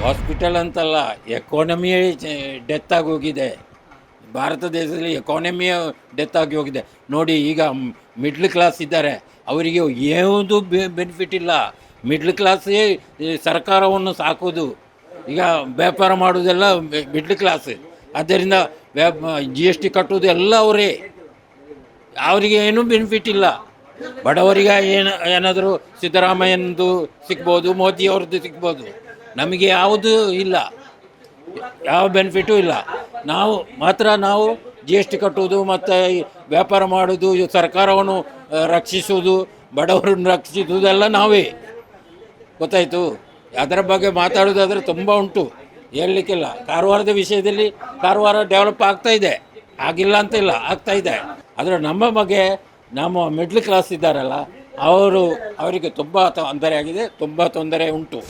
Hospital ಅಂತಲ್ಲ, ಎಕಾನಮಿಯೇ death ಆಗಿ ಹೋಗಿದೆ. ಭಾರತ ದೇಶದಲ್ಲಿ ಎಕಾನಮಿಯ ಡೆತ್ ಆಗಿ ಹೋಗಿದೆ ನೋಡಿ. ಈಗ ಮಿಡ್ಲ್ ಕ್ಲಾಸ್ ಇದ್ದಾರೆ, ಅವರಿಗೆ ಯಾವುದೂ ಬೆನಿಫಿಟ್ ಇಲ್ಲ. ಮಿಡ್ಲ್ ಕ್ಲಾಸೇ ಸರ್ಕಾರವನ್ನು ಸಾಕೋದು. ಈಗ ವ್ಯಾಪಾರ ಮಾಡೋದೆಲ್ಲ ಮಿಡ್ಲ್ ಕ್ಲಾಸ್. ಆದ್ದರಿಂದ GST ಕಟ್ಟೋದು ಎಲ್ಲ ಅವರೇ. ಅವರಿಗೆ ಏನೂ ಬೆನಿಫಿಟ್ ಇಲ್ಲ. ಬಡವರಿಗೆ ಏನಾದರೂ ಸಿದ್ದರಾಮಯ್ಯನದು ಸಿಗ್ಬೋದು, ಮೋದಿಯವ್ರದ್ದು ಸಿಗ್ಬೋದು. ನಮಗೆ ಯಾವುದು ಇಲ್ಲ, ಯಾವ ಬೆನಿಫಿಟೂ ಇಲ್ಲ. ನಾವು GST ಕಟ್ಟುವುದು ಮತ್ತು ವ್ಯಾಪಾರ ಮಾಡೋದು, ಸರ್ಕಾರವನ್ನು ರಕ್ಷಿಸುವುದು, ಬಡವರನ್ನು ರಕ್ಷಿಸುವುದೆಲ್ಲ ನಾವೇ. ಗೊತ್ತಾಯಿತು. ಅದರ ಬಗ್ಗೆ ಮಾತಾಡೋದಾದರೆ ತುಂಬ ಉಂಟು, ಹೇಳಲಿಕ್ಕಿಲ್ಲ. ಕಾರವಾರದ ವಿಷಯದಲ್ಲಿ ಕಾರವಾರ ಡೆವಲಪ್ ಆಗ್ತಾಯಿದೆ, ಆಗಿಲ್ಲ ಅಂತ ಇಲ್ಲ, ಆಗ್ತಾಯಿದೆ. ಆದರೆ ನಮ್ಮ ಬಗ್ಗೆ ನಮ್ಮ ಮಿಡ್ಲ್ ಕ್ಲಾಸ್ ಇದ್ದಾರಲ್ಲ, ಅವರಿಗೆ ತುಂಬ ತೊಂದರೆ ಆಗಿದೆ, ತುಂಬ ತೊಂದರೆ ಉಂಟು.